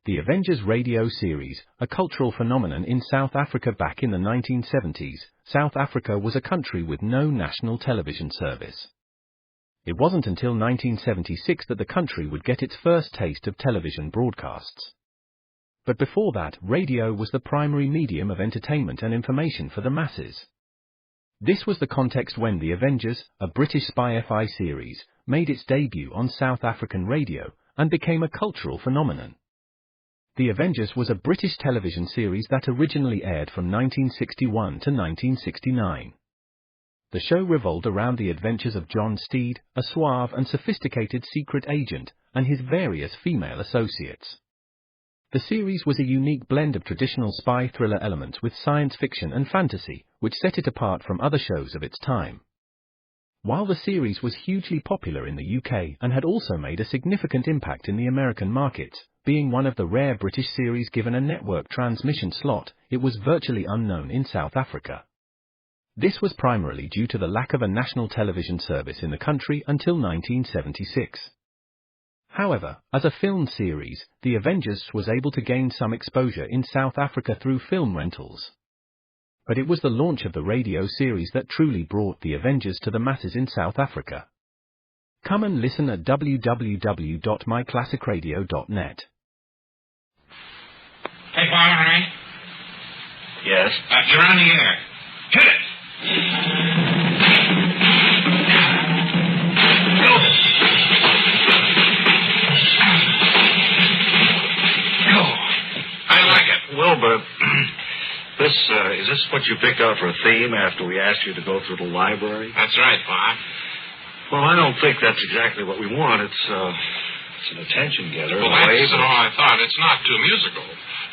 The Avengers radio series, a cultural phenomenon in South Africa back in the 1970s. South Africa was a country with no national television service. It wasn't until 1976 that the country would get its first taste of television broadcasts. But before that, radio was the primary medium of entertainment and information for the masses. This was the context when The Avengers, a British spy FI series, made its debut on South African radio and became a cultural phenomenon. The Avengers was a British television series that originally aired from 1961 to 1969. The show revolved around the adventures of John Steed, a suave and sophisticated secret agent, and his various female associates. The series was a unique blend of traditional spy thriller elements with science fiction and fantasy, which set it apart from other shows of its time. While the series was hugely popular in the UK and had also made a significant impact in the American markets, being one of the rare British series given a network transmission slot, it was virtually unknown in South Africa. This was primarily due to the lack of a national television service in the country until 1976. However, as a film series, The Avengers was able to gain some exposure in South Africa through film rentals. But it was the launch of the radio series that truly brought The Avengers to the masses in South Africa. Come and listen at www.myclassicradio.net. Hey, Cavalry. Yes? You're on the air. Hit it! Go! Go! I like it. Wilbur, is this what you picked out for a theme after we asked you to go through the library? That's right, Bob. Well, I don't think that's exactly what we want. It's an attention getter. Well, that's all I thought. It's not too musical.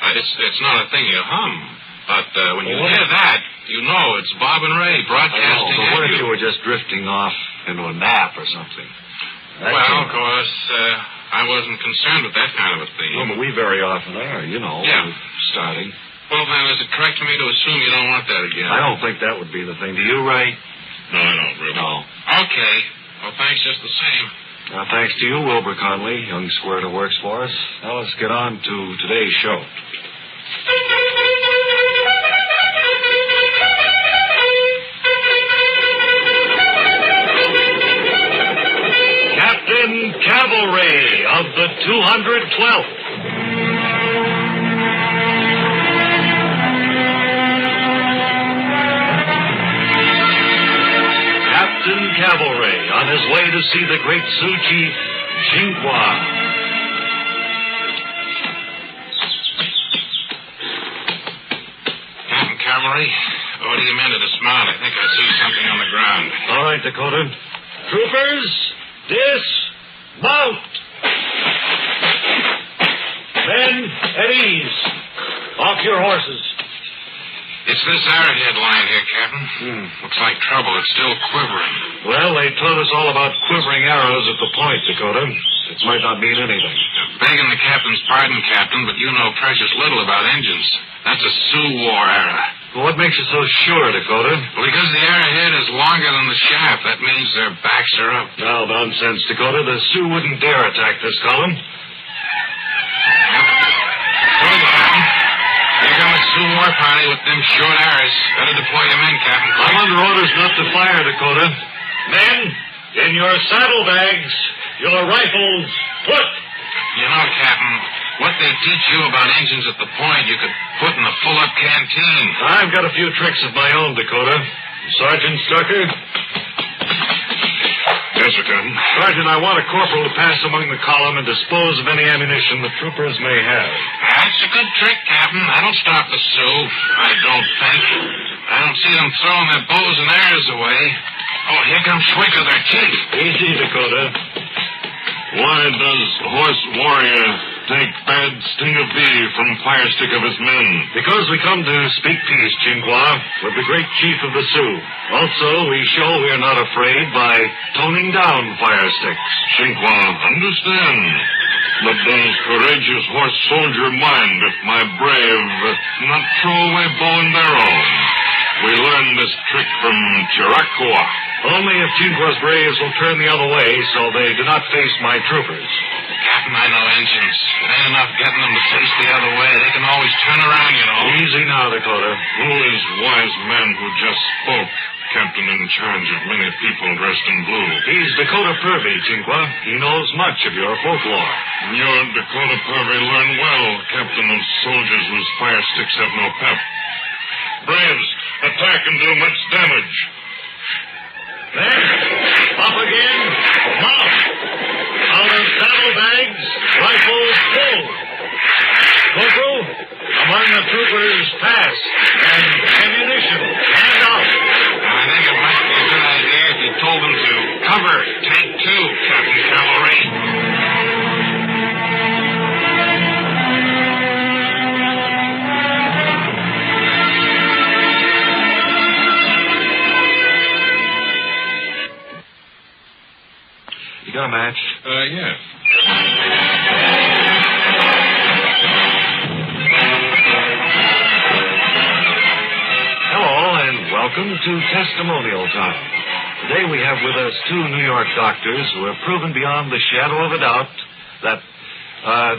It's not a thing you hum. But when you hear that, you know it's Bob and Ray broadcasting. But what if you were just drifting off into a nap or something? Of course, I wasn't concerned with that kind of a thing. No, but we very often are, you know. Yeah. Starting. Well, then, is it correct for me to assume you don't want that again? I don't think that would be the thing. Do you, Ray? No, I don't, really. No. Okay. Well, thanks just the same. Now, thanks to you, Wilbur Conley, young squirt who works for us. Now, let's get on to today's show. Captain Cavalry of the 212th. Captain Cavalry on his way to see the great Sioux chief, Chinqua. Captain Cavalry, order your men to dismount. I think I see something on the ground. All right, Dakota. Troopers, dismount. Men, at ease. Off your horses. It's this arrowhead line here, Captain. Looks like trouble. It's still quivering. Well, they told us all about quivering arrows at the point, Dakota. It might not mean anything. Begging the captain's pardon, Captain, but you know precious little about engines. That's a Sioux War era. Well, what makes you so sure, Dakota? Well, because the arrowhead is longer than the shaft. That means their backs are up. No nonsense, Dakota. The Sioux wouldn't dare attack this column. Good, Captain. Here come the Sioux War party with them short arrows. Better deploy your men, Captain. I'm under orders not to fire, Dakota. Men, in your saddlebags, your rifles, put. You know, Captain, what they teach you about engines at the point, you could put in a full-up canteen. I've got a few tricks of my own, Dakota. Sergeant Stucker? Yes, sir, Captain. Sergeant, I want a corporal to pass among the column and dispose of any ammunition the troopers may have. That's a good trick, Captain. That'll stop the Sioux, I don't think. I don't see them throwing their bows and arrows away. Oh, here comes Schwicker, their chief. Easy, Dakota. Why does horse warrior take bad sting of thee from fire stick of his men? Because we come to speak peace, Chinqua, with the great chief of the Sioux. Also, we show we are not afraid by toning down fire sticks. Chinqua, understand. But does courageous horse soldier mind if my brave not throw away bow and arrow? We learned this trick from Chiracua. Only if Chinqua's braves will turn the other way so they do not face my troopers. Captain, I know engines. It ain't enough getting them to face the other way. They can always turn around, you know. Easy now, Dakota. Who is wise man who just spoke? Captain in charge of many people dressed in blue. He's Dakota Purvey, Chinqua. He knows much of your folklore. Your Dakota Purvey learned well, Captain, of soldiers whose fire sticks have no pep. Braves, attack and do much damage. There. Up again. Mount. Out of saddlebags, rifles full. Corporal, among the troopers, pass. And ammunition, hand out. I think it might be a good idea if you told them to cover tank 2, Captain Cavalry. You got a match? Yes. Hello, and welcome to Testimonial Time. Today we have with us 2 New York doctors who have proven beyond the shadow of a doubt that,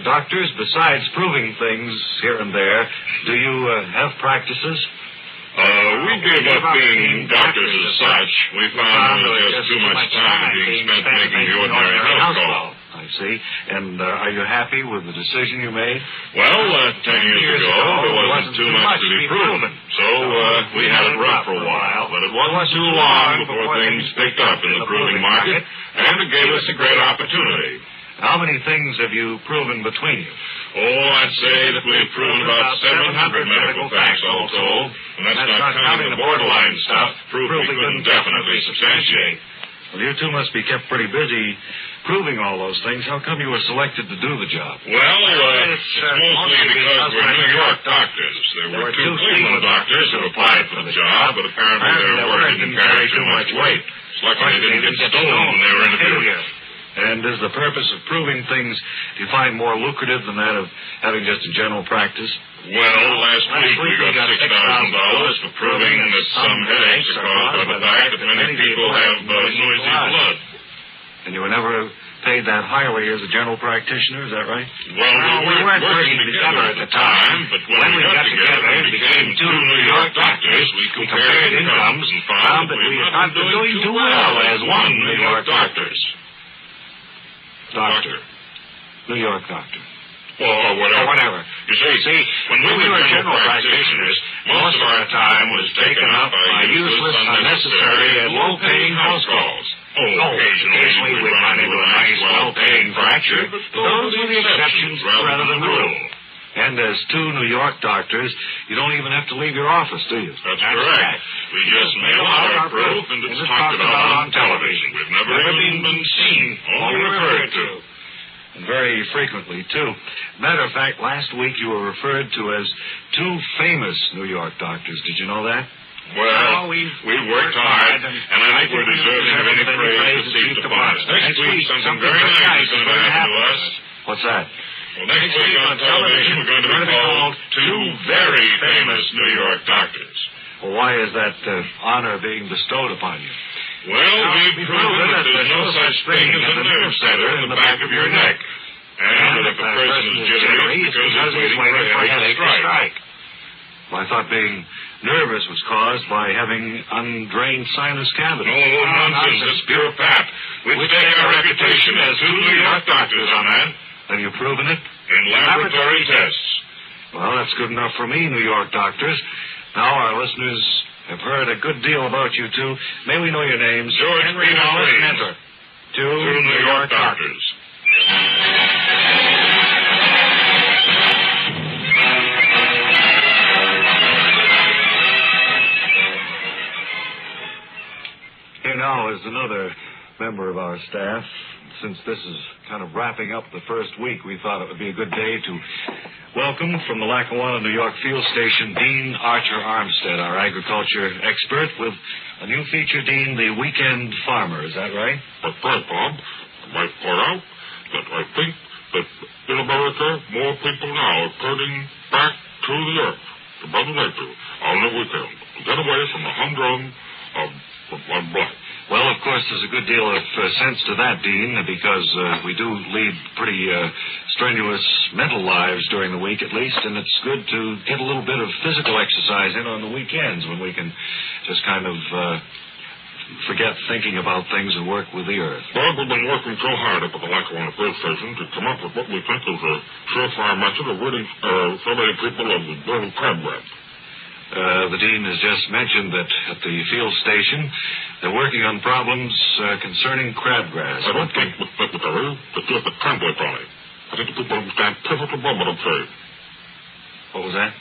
doctors, besides proving things here and there, do you have practices? We gave up being doctors as such. We found there was just too much time being spent making the ordinary house call. I see. And are you happy with the decision you made? Well, 10 years ago, there wasn't too much to be proven. So, we had it rough for a while. But it wasn't too long before things picked up in the proving market, and it gave us a great opportunity. How many things have you proven between you? Oh, I'd say that we've proven about 700 medical facts all told. And that's not counting the borderline stuff, proof we couldn't definitely substantiate. Well, you two must be kept pretty busy proving all those things. How come you were selected to do the job? Well, it's mostly because we're New York doctors. There were 2 Cleveland doctors who applied for the job, but apparently their word didn't carry too much weight. It's lucky they didn't get stolen when they were interviewed. And is the purpose of proving things, do you find, more lucrative than that of having just a general practice? Well, last week we got $6,000 for proving that some headaches are caused by the fact that many people have noisy blood. And you were never paid that highly as a general practitioner, is that right? Well, we weren't working together at the time, but when we got together and became 2 New York doctors, we compared incomes and found that we had not been doing too well as 1 New York doctors. Doctor. New York doctor. Or whatever. You see, when we were general practitioners, most of our time was taken up by useless, unnecessary, and low-paying house calls. Occasionally we'd run into a nice, well-paying fracture, but those were the exceptions rather than the rule. And as 2 New York doctors, you don't even have to leave your office, do you? That's correct. We just mail out our proof and it's talked about on television. We've never even been seen, only referred to. And very frequently, too. Matter of fact, last week you were referred to as 2 famous New York doctors. Did you know that? Well, we worked hard, and I think we're deserving of any praise that's heaped upon us. Next week, something very nice is going to happen to us. What's that? Well, next week on television, we're going to be called 2 very famous New York doctors. Well, why is that honor being bestowed upon you? Well, we've proven that there's no such thing as a nerve center in the back of your neck. And that if a person is jittery, it's because he's waiting for a headache to strike. Well, I thought being nervous was caused by having undrained sinus cavity. No, nonsense. It's pure pap. We stake our reputation as 2 New York doctors on that. Have you proven it? In laboratory tests. Well, that's good enough for me, New York doctors. Now our listeners have heard a good deal about you two. May we know your names? George Henry Wallace Mentor. 2 New York doctors. Here now is another member of our staff. Since this is kind of wrapping up the first week, we thought it would be a good day to welcome from the Lackawanna, New York field station, Dean Archer Armstead, our agriculture expert, with a new feature, Dean, the Weekend Farmer. Is that right? That's right, Bob. I might point out that I think that in America, more people now are turning back to the earth, to Mother Nature, on the weekend, to get away from the humdrum of black. Well, of course, there's a good deal of sense to that, Dean, because we do lead pretty strenuous mental lives during the week, at least, and it's good to get a little bit of physical exercise in on the weekends when we can just kind of forget thinking about things and work with the earth. Well, we've been working so hard up at the Lackawanna Police Station to come up with what we think is a surefire method of ridding so many people of the dirty crabgrass. The Dean has just mentioned that at the field station, they're working on problems concerning crabgrass. I don't think, Mr. Secretary, that you're the convoy party. I think the people understand perfectly well what I'm saying. What was that?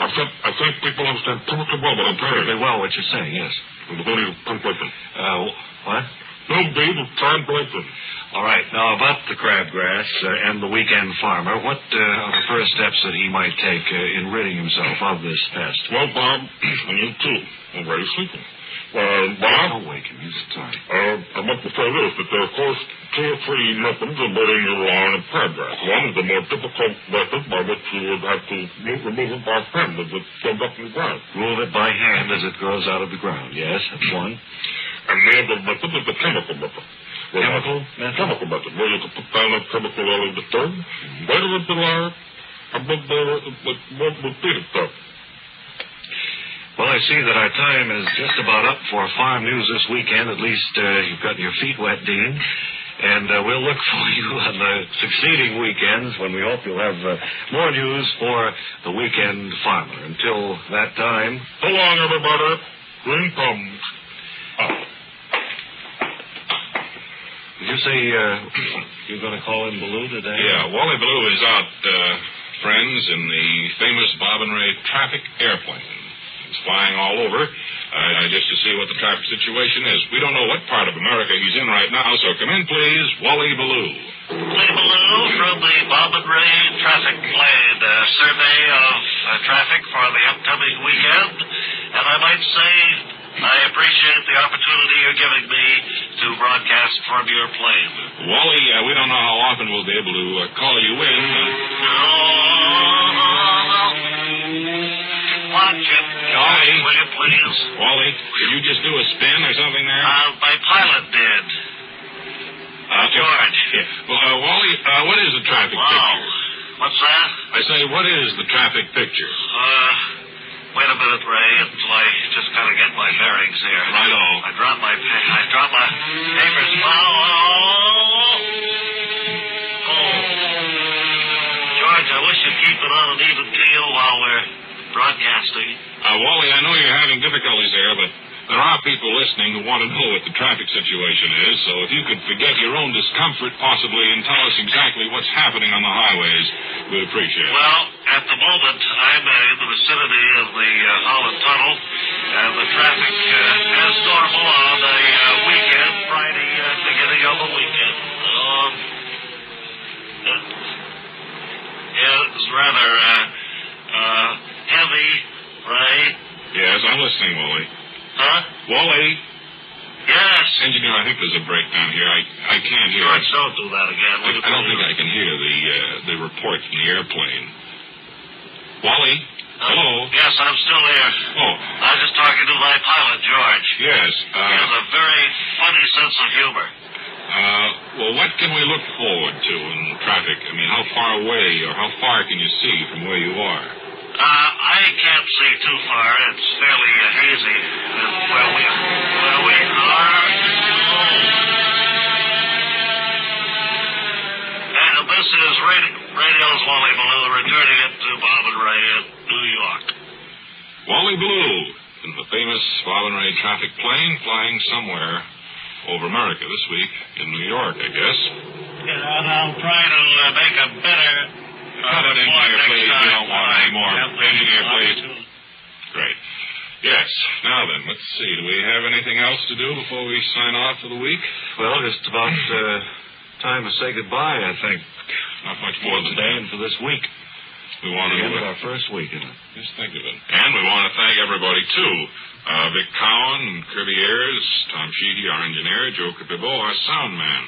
I think people understand perfectly well what I'm saying. Perfectly well what you're saying, yes. The only translation. What? No need of translation. All right. Now, about the crabgrass and the weekend farmer, what are the first steps that he might take in ridding himself of this pest? Well, Bob, and you too. I'm very sleepy. Bob? Don't wake him. He's tired. I want to say this, that there are, of course, 2 or 3 methods of ridding your lawn of crabgrass. One is the more difficult method by which you would have to remove it by hand as it comes up from the ground. Remove it by hand as it grows out of the ground. Yes, that's one. And the other method is the chemical method. Chemical method? Chemical method, where you can put down a chemical early disturbed, wait till it's alive, and then it won't repeat itself. Well, I see that our time is just about up for farm news this weekend. At least you've got your feet wet, Dean. And we'll look for you on the succeeding weekends when we hope you'll have more news for the weekend farmer. Until that time... So long, everybody. Green thumbs. Did you say you're going to call in Ballou today? Yeah, Wally Ballou is out, friends, in the famous Bob and Ray traffic airplane. It's flying all over, just to see what the traffic situation is. We don't know what part of America he's in right now, so come in, please, Wally Ballou. Wally Ballou from the Bob and Ray traffic plane, survey of traffic for the upcoming weekend. And I might say I appreciate the opportunity you're giving me to broadcast from your plane. Wally, we don't know how often we'll be able to call you in. Watch it. Wally. Will you please? Wally, did you just do a spin or something there? My pilot did. George. Yeah. Well, Wally, what is the traffic picture? What's that? I say, what is the traffic picture? Wait a minute, Ray, until I just gotta get my bearings here. Righto. I dropped my papers. George, I wish you'd keep it on an even keel while we're broadcasting. Wally, I know you're having difficulties there, but there are people listening who want to know what the traffic situation is, so if you could forget your own discomfort possibly and tell us exactly what's happening on the highways, we'd appreciate it. Well, at the moment, I'm in the vicinity of the Holland Tunnel, and the traffic as normal on a weekend, Friday, beginning of a weekend. It's rather heavy, Ray. Yes, I'm listening, Wally. Huh? Wally? Yes. Engineer, I think there's a breakdown here. I can't hear George, it. don't do that again. I don't think I can hear the report from the airplane. Wally? Hello? Yes, I'm still here. Oh. I was just talking to my pilot, George. Yes. He has a very funny sense of humor. Well, what can we look forward to in traffic? I mean, how far away or how far can you see from where you are? I can't see too far. It's fairly hazy where we are. And this is Radio's Wally Ballou returning it to Bob and Ray in New York. Wally Ballou in the famous Bob and Ray traffic plane flying somewhere over America this week in New York, I guess. And I'll try to make a better... Cut it, engineer, please. We don't want any more. Engineer, please. Great. Yes. Now then, let's see. Do we have anything else to do before we sign off for the week? Well, just about time to say goodbye, I think. Not much more than today and for this week. We want to end of our first week, isn't it? Just think of it. And we want to thank everybody, too. Vic Cowan and Kirby Ayers, Tom Sheehy, our engineer, Joe Capibo, our sound man,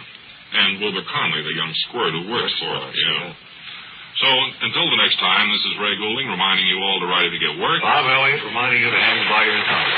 and Wilbur Conley, the young squirt who works for us. Yeah. So, until the next time, this is Ray Goulding reminding you all to ride if you get work. Bob Elliott reminding you to hang by your tongue.